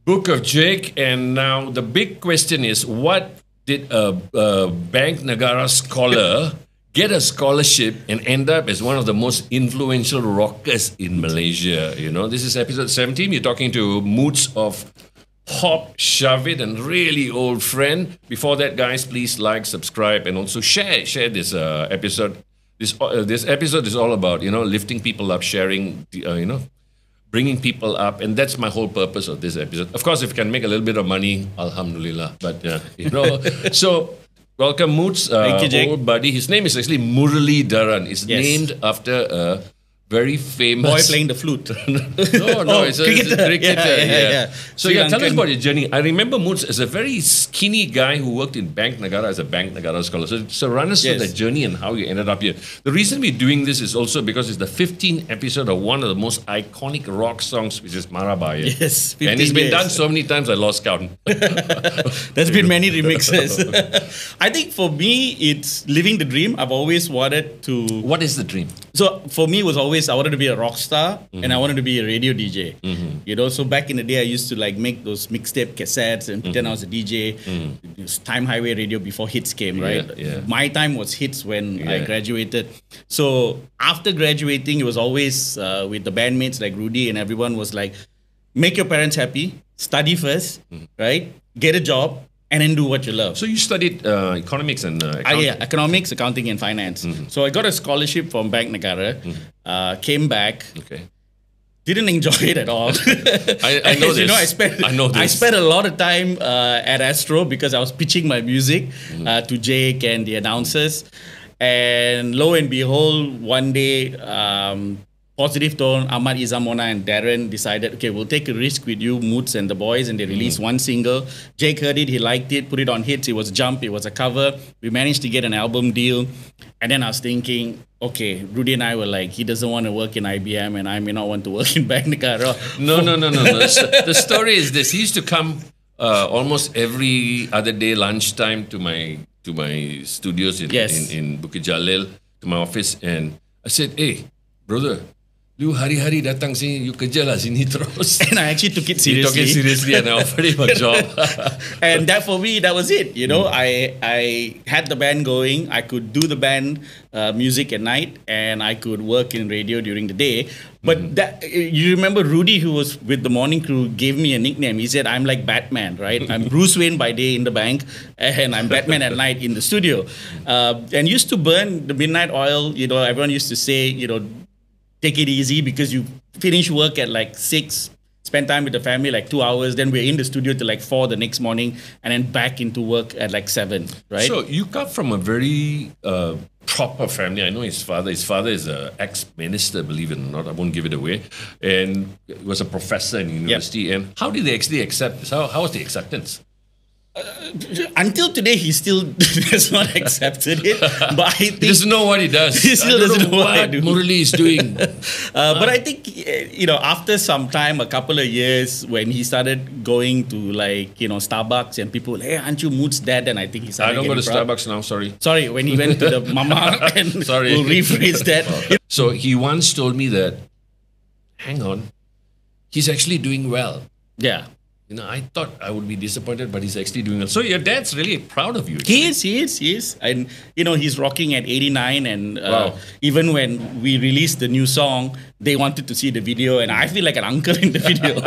Book of Jake, and now the big question is, what did a Bank Negara scholar get a scholarship and end up as one of the most influential rockers in Malaysia? You know, this is episode 17. You're talking to Moots of POPSHUVIT, and really old friend. Before that, guys, please like, subscribe, and also share this episode. This episode is all about, you know, lifting people up, sharing, you know, bringing people up, and that's my whole purpose of this episode. Of course, if you can make a little bit of money, alhamdulillah. But you know, so welcome, Moots, Thank you, Jake. old buddy. His name is actually Murali Dharan. It's named after a very famous boy playing the flute. no, it's a cricketer. Yeah. So tell us about your journey. I remember Moots as a very skinny guy who worked in Bank Negara as a Bank Negara scholar. So run us through that journey and how you ended up here. The reason we're doing this is also because it's the 15th episode of one of the most iconic rock songs, which is Marabaya. Yes, 15 and it's been years. done so many times I lost count. There's been many remixes. I think for me, it's living the dream. I've always wanted to. What is the dream? So for me, it was always I wanted to be a rock star and I wanted to be a radio DJ. You know, so back in the day, I used to like make those mixtape cassettes and pretend I was a DJ. It was Time Highway Radio before hits came, right? Yeah. My time was hits when I graduated. So after graduating, it was always with the bandmates like Rudy, and everyone was like, make your parents happy, study first, right? Get a job, and then do what you love. So you studied economics and accounting? Economics, accounting, and finance. So I got a scholarship from Bank Negara, came back, didn't enjoy it at all. I know this. You know, I spent a lot of time at Astro because I was pitching my music to Jake and the announcers. And lo and behold, one day, Positive Tone, Ahmad Izamona and Darren decided, okay, we'll take a risk with you, Moots and the boys, and they released one single. Jake heard it, he liked it, put it on hits, it was Jump, it was a cover. We managed to get an album deal. And then I was thinking, okay, Rudy and I were like, he doesn't want to work in IBM and I may not want to work in Bank Negara. No. The story is this. He used to come almost every other day lunchtime to my studios in Bukit Jalil, to my office, and I said, hey, brother, you hari-hari datang sini, you kerja lah sini terus. And I actually took it He took seriously. it seriously and I offered him a job. And that for me, that was it. You know, I had the band going. I could do the band music at night, and I could work in radio during the day. But that, you remember Rudy, who was with the morning crew, gave me a nickname. He said, I'm like Batman, right? I'm Bruce Wayne by day in the bank, and I'm Batman at night in the studio. And used to burn the midnight oil. You know, everyone used to say, you know, take it easy because you finish work at like 6, spend time with the family like 2 hours, then we're in the studio till like 4 the next morning, and then back into work at like 7, right? So you come from a very proper family. I know his father. His father is an ex-minister, believe it or not. I won't give it away. And he was a professor in university. And how did they actually accept this? How was the acceptance? Until today, he still has not accepted it. But I think He doesn't know what he does. He still doesn't know what I what do. Murali is doing. But I think, you know, after some time, a couple of years, when he started going to like, you know, Starbucks and people, hey, aren't you Moots' dad? And I think he started I don't go to getting proud. Starbucks now, sorry. Sorry, when he went to the mama and Sorry. we'll rephrase that. So he once told me that, hang on, he's actually doing well. Yeah. You know, I thought I would be disappointed, but he's actually doing well. So your dad's really proud of you. He is. And, you know, he's rocking at 89. And even when we released the new song, they wanted to see the video. And I feel like an uncle in the video.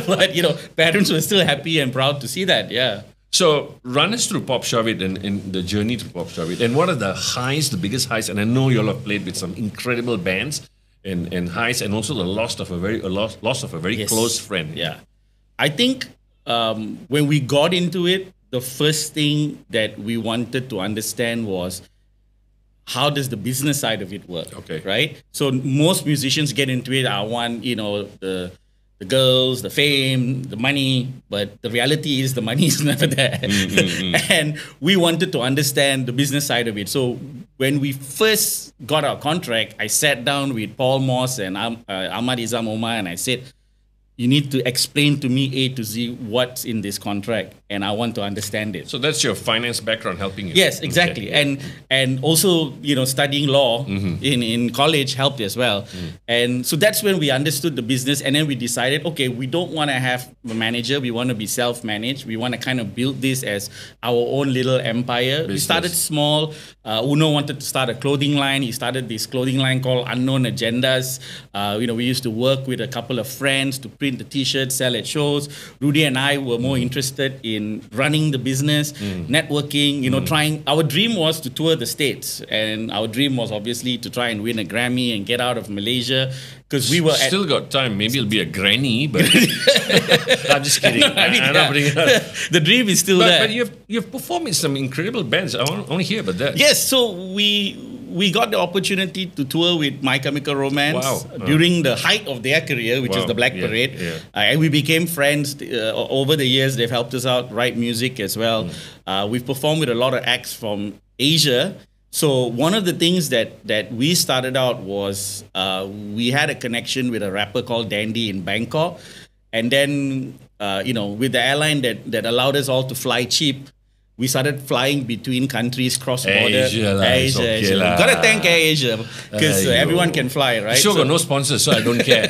But, you know, parents were still happy and proud to see that. Yeah. So run us through POPSHUVIT and the journey to POPSHUVIT. And what are the highs, the biggest highs? And I know you all have played with some incredible bands and highs, and also the loss of a very close friend. Yeah. I think when we got into it, the first thing that we wanted to understand was, how does the business side of it work? Okay. Right? So most musicians get into it. I want, you know, the girls, the fame, the money, but the reality is the money is never there. And we wanted to understand the business side of it. So when we first got our contract, I sat down with Paul Moss and Ahmad Izam Omar, and I said, you need to explain to me A to Z what's in this contract, and I want to understand it. So that's your finance background helping you. Yes, exactly. Okay. And also, studying law in college helped as well. And so that's when we understood the business, and then we decided, okay, we don't want to have a manager. We want to be self-managed. We want to kind of build this as our own little empire. We started small. Uno wanted to start a clothing line. He started this clothing line called Unknown Agendas. We used to work with a couple of friends to print the t-shirts, sell at shows. Rudy and I were more interested in running the business, networking, trying. Our dream was to tour the States, and our dream was obviously to try and win a Grammy and get out of Malaysia, because we were still got time. Maybe it'll be a granny, but I'm just kidding. I'm not bringing it up. The dream is still there. But you've performed in some incredible bands. I want to hear about that. Yes, so we got the opportunity to tour with My Chemical Romance during the height of their career, which is the Black Parade. Yeah. And we became friends over the years. They've helped us out, write music as well. We've performed with a lot of acts from Asia. So one of the things that we started out was we had a connection with a rapper called Dandy in Bangkok. And then, with the airline that allowed us all to fly cheap, we started flying between countries, cross-border. Asia. Gotta thank Air Asia, because everyone can fly, right? Sure, got no sponsors, so I don't care.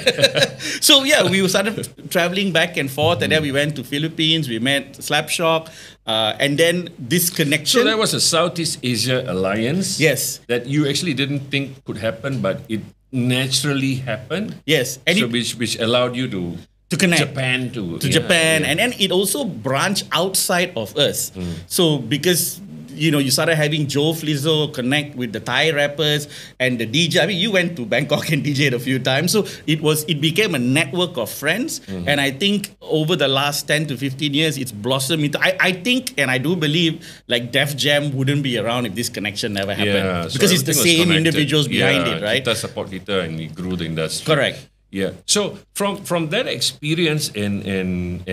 So yeah, we started traveling back and forth, and then we went to Philippines, we met Slapshot, and then this connection. So that was a Southeast Asia alliance. Yes. That you actually didn't think could happen, but it naturally happened. Yes. And so which allowed you to connect Japan Japan, and then it also branched outside of us. So because you started having Joe Flizzo connect with the Thai rappers and the DJ. I mean, you went to Bangkok and DJed a few times, so it became a network of friends. And I think over the last 10 to 15 years, it's blossomed into. I think, and I do believe, like Def Jam wouldn't be around if this connection never happened, because it's the same individuals behind it, right? Kita support kita, and we grew the industry. Correct. Yeah. So from that experience in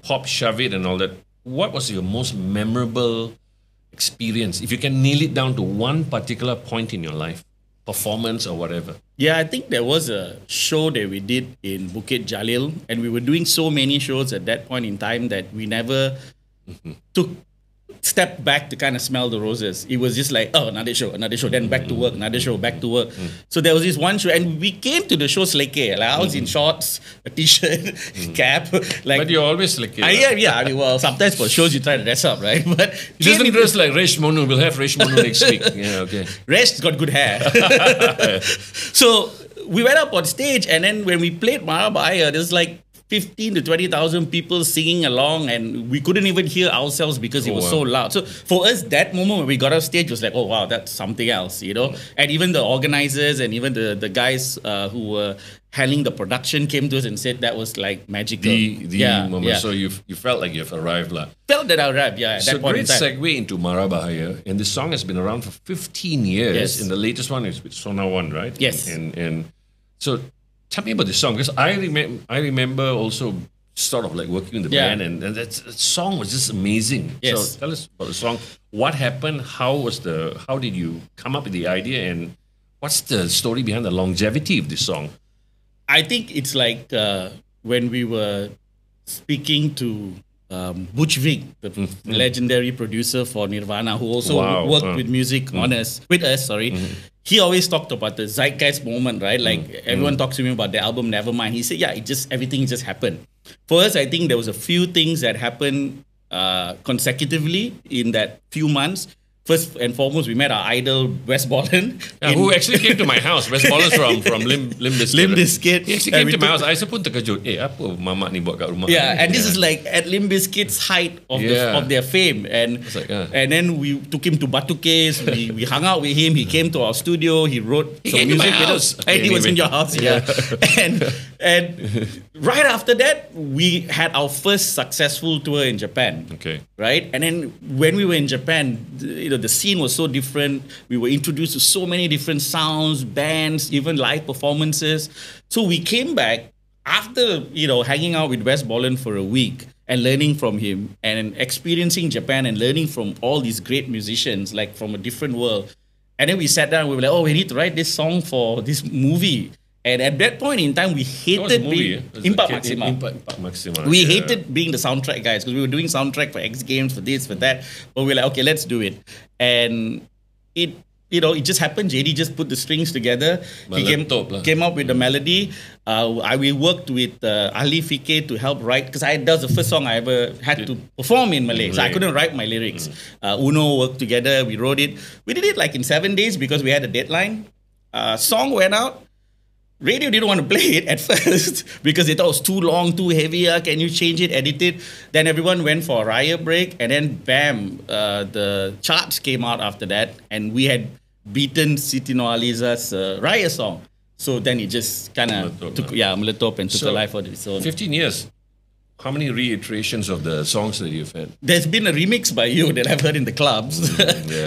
POPSHUVIT and all that, what was your most memorable experience? If you can nail it down to one particular point in your life, performance or whatever. Yeah, I think there was a show that we did in Bukit Jalil, and we were doing so many shows at that point in time that we never took step back to kind of smell the roses. It was just like, oh, another show, then back to work, another show, back to work. So there was this one show, and we came to the show sleke. Like I was in shorts, a t-shirt, cap. Like, but you're always sleke. Yeah. I mean, well, sometimes for shows you try to dress up, right? But it doesn't dress like Resh Monu. We'll have Resh Monu next week. Yeah, okay. Resh's got good hair. So we went up on stage, and then when we played Marabaya, there's like 15 to 20,000 people singing along, and we couldn't even hear ourselves because it was so loud. So for us, that moment when we got off stage was like, oh wow, that's something else, And even the organizers and even the guys who were handling the production came to us and said that was like magical. The moment. Yeah. So you felt like you've arrived, lah. Felt that I arrived, yeah. At so that point great segue into Marabahaya, and this song has been around for 15 years. Yes. And the latest one is with Sona One, right? Yes. And so. Tell me about this song, because I remember also sort of like working in the band, and that song was just amazing. Yes. So tell us about the song. What happened? How did you come up with the idea, and what's the story behind the longevity of this song? I think it's like when we were speaking to POPSHUVIT, the legendary producer for Nirvana, who also worked with music with us. He always talked about the zeitgeist moment, right? Like everyone talks to me about the album Nevermind. He said, yeah, everything just happened. For us, I think there was a few things that happened consecutively in that few months. First and foremost, we met our idol, Wes Borland. Who actually came to my house. Wes Borland from Limp Bizkit. Limp Bizkit. He actually came to my house. I pun terkejut. Apa mamak ni buat kat rumah? Yeah, and this is like at Limp Bizkit's height of their fame. And and then we took him to Batu Case. We hung out with him. He came to our studio. He wrote some music with us. And he was in your house, and right after that, we had our first successful tour in Japan. Okay. Right? And then when we were in Japan, the scene was so different. We were introduced to so many different sounds, bands, even live performances. So we came back after, hanging out with Wes Borland for a week and learning from him and experiencing Japan and learning from all these great musicians, like from a different world. And then we sat down and we were like, oh, we need to write this song for this movie. And at that point in time, we What was the hated movie? being Impact Maxima. Impact Maxima. We hated being the soundtrack guys because we were doing soundtrack for X Games, for this, for that. But we're like, okay, let's do it. And it just happened. JD just put the strings together. He came up with the melody. We worked with Ali Fike to help write, because that was the first song I ever had to perform in Malay. So I couldn't write my lyrics. Uno worked together. We wrote it. We did it like in 7 days because we had a deadline. Song went out. Radio didn't want to play it at first because they thought it was too long, too heavy. Can you change it, edit it? Then everyone went for a riot break, and then bam, the charts came out after that, and we had beaten Siti Nurhaliza's Raya song. So then it just kind of took Meletop and took a life of its own. 15 years. How many reiterations of the songs that you've had? There's been a remix by you that I've heard in the clubs.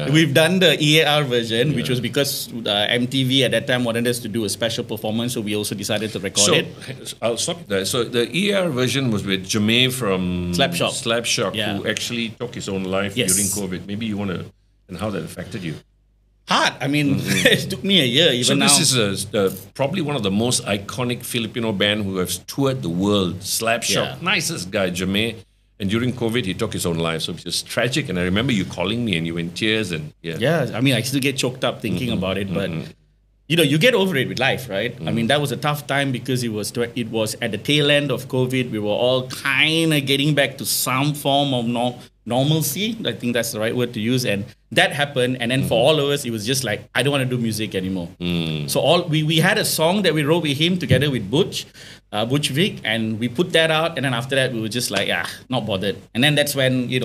We've done the EAR version, which was because MTV at that time wanted us to do a special performance, so we also decided to record it. I'll stop there. So the EAR version was with Jermaine from Slapshot, who actually took his own life during COVID. Maybe you want to, and how that affected you. Hard. I mean, it took me a year. Even now. This is probably one of the most iconic Filipino band who have toured the world. Slapshot, nicest guy, Jermaine. And during COVID, he took his own life. So it's just tragic. And I remember you calling me and you were in tears. And I mean, I still get choked up thinking about it. But, you get over it with life, right? I mean, that was a tough time because it was at the tail end of COVID. We were all kind of getting back to some form of normalcy. I think that's the right word to use. And that happened. And then for all of us, it was just like, I don't want to do music anymore. So we had a song that we wrote with him together with POPSHUVIT, and we put that out. And then after that, we were just like, not bothered. And then that's when, it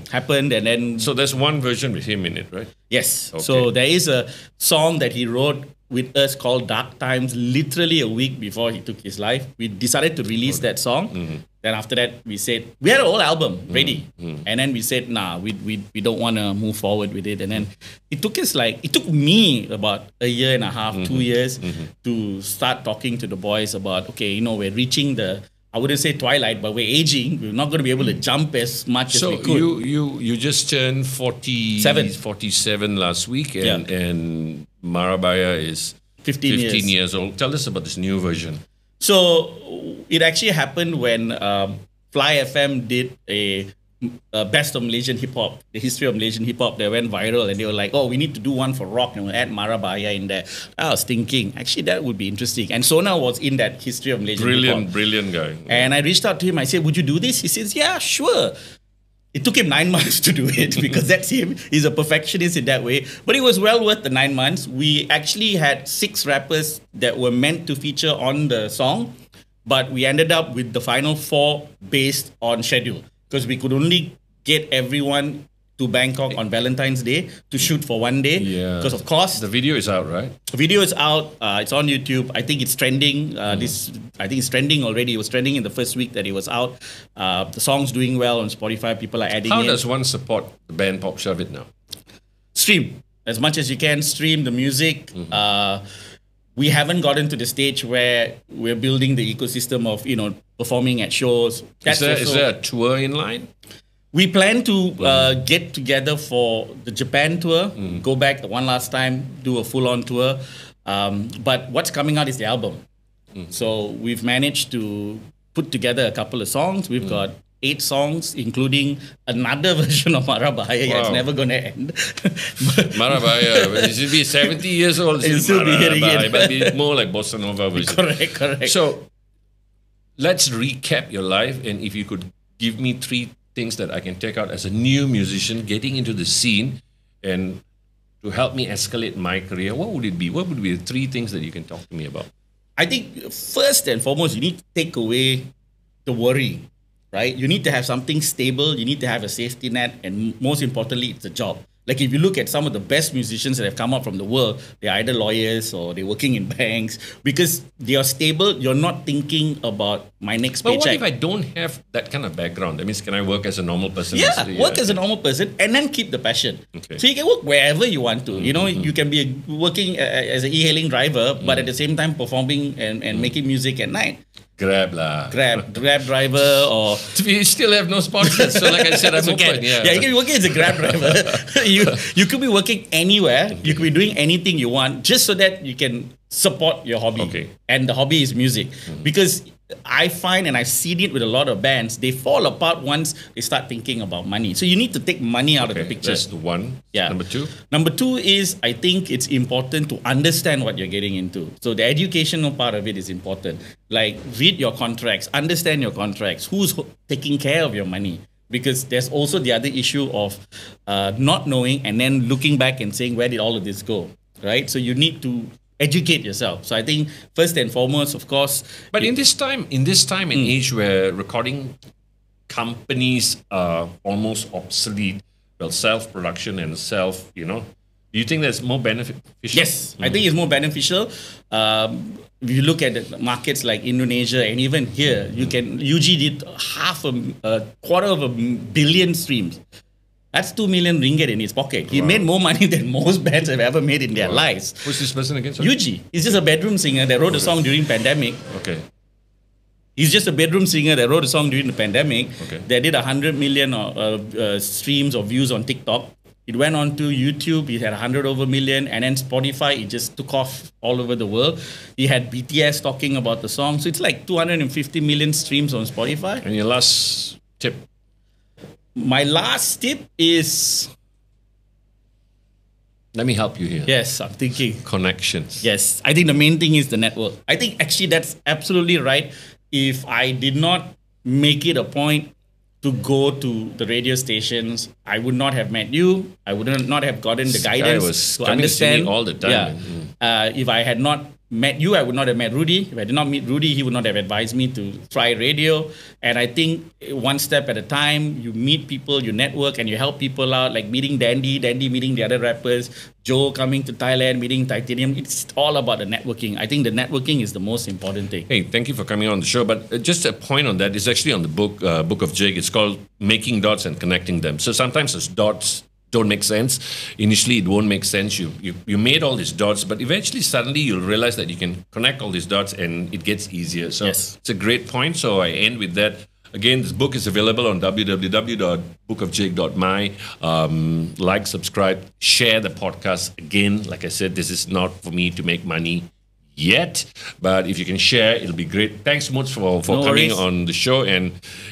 happened. And then... So there's one version with him in it, right? Yes. Okay. So there is a song that he wrote with us called Dark Times, literally a week before he took his life. We decided to release that song. Then after that, we said, we had a whole album ready. And then we said, we don't want to move forward with it. And then it took me about a year and a half, 2 years to start talking to the boys about, okay, we're reaching I wouldn't say twilight, but we're aging. We're not going to be able to jump as much as we could. So you just turned 47 last week, and Marabaya is 15 years old. Tell us about this new version. So it actually happened when Fly FM did a Best of Malaysian Hip Hop, the history of Malaysian hip hop. They went viral, and they were like, we need to do one for rock, and we'll add Marabaya in there. I was thinking, actually, that would be interesting. And Sona was in that history of Malaysian hip hop. Brilliant guy. And I reached out to him. I said, would you do this? He says, yeah, sure. It took him 9 months to do it because that's him. He's a perfectionist in that way. But it was well worth the 9 months. We actually had 6 rappers that were meant to feature on the song, but we ended up with the final 4 based on schedule because we could only get everyone to Bangkok on Valentine's Day to shoot for 1 day because of cost. The video is out, right? The video is out. It's on YouTube. I think it's trending. I think it's trending already. It was trending in the first week that it was out. The song's doing well on Spotify. People are adding How does one support the band POPSHUVIT now? Stream. As much as you can, stream the music. We haven't gotten to the stage where we're building the ecosystem of, performing at shows. Is there a tour in line? We plan to get together for the Japan tour, go back one last time, do a full-on tour. But what's coming out is the album. So we've managed to put together a couple of songs. We've got 8 songs, including another version of Marabaya. Wow. It's never going to end. Marabaya, it should be 70 years old. It'll still be hearing it. But it's more like Bossa Nova version. Correct. So let's recap your life, and if you could give me 3 things that I can take out as a new musician getting into the scene and to help me escalate my career, what would it be? What would be the 3 things that you can talk to me about? I think first and foremost, you need to take away the worry, right? You need to have something stable. You need to have a safety net. And most importantly, it's a job. Like if you look at some of the best musicians that have come up from the world, they're either lawyers or they're working in banks because they are stable. You're not thinking about my next paycheck. But what if I don't have that kind of background? That means can I work as a normal person? Work as a normal person and then keep the passion. Okay. So you can work wherever you want to. You can be working as an e-hailing driver, but at the same time performing and making music at night. Grab lah. Grab driver, or We still have no sponsors, so like I said, I'm so open. yeah, you can be working as a Grab driver. you could be working anywhere. You could be doing anything you want, just so that you can support your hobby. Okay. And the hobby is music, because I find, and I've seen it with a lot of bands, they fall apart once they start thinking about money. So you need to take money out of the picture. That's the one. Yeah. Number two? Number two is, I think it's important to understand what you're getting into. So the educational part of it is important. Like, read your contracts, understand your contracts, who's taking care of your money. Because there's also the other issue of not knowing and then looking back and saying, where did all of this go? Right? So you need to educate yourself. So I think first and foremost, of course. But in this time and age where recording companies are almost obsolete, well, self-production and do you think that's more beneficial? Yes, I think it's more beneficial. If you look at the markets like Indonesia and even here, UG did a quarter of a billion streams. That's 2 million ringgit in his pocket. He made more money than most bands have ever made in their lives. Who's this person again? Sorry? UG. He's just a bedroom singer that wrote a song during pandemic. Okay. He's just a bedroom singer that wrote a song during the pandemic. Okay. They did 100 million streams or views on TikTok. It went on to YouTube. He had 100 over million, and then Spotify. It just took off all over the world. He had BTS talking about the song. So it's like 250 million streams on Spotify. And your last tip? My last tip is... Let me help you here. Yes, I'm thinking. Connections. Yes, I think the main thing is the network. I think actually that's absolutely right. If I did not make it a point to go to the radio stations, I would not have met you. I would not have gotten the guidance to understand. All the time. Yeah. If I had not met you, I would not have met Rudy. If I did not meet Rudy, he would not have advised me to try radio. And I think one step at a time, you meet people, you network, and you help people out, like meeting Dandy meeting the other rappers, Joe coming to Thailand, meeting Titanium. It's all about the networking. I think the networking is the most important thing. Hey, thank you for coming on the show. But just a point on that, it's actually on the book of Jake. It's called Making Dots and Connecting Them. So sometimes those dots don't make sense. Initially, it won't make sense. You made all these dots, but eventually, suddenly, you'll realize that you can connect all these dots and it gets easier. So It's a great point. So I end with that. Again, this book is available on www.bookofjake.my. Like, subscribe, share the podcast. Again, like I said, this is not for me to make money yet, but if you can share, it'll be great. Thanks, Moots, for coming on the show, and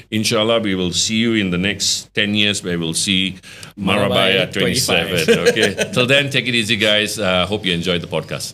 inshallah, we will see you in the next 10 years where we'll see Marabaya 27. Okay, till then, take it easy, guys. Hope you enjoyed the podcast.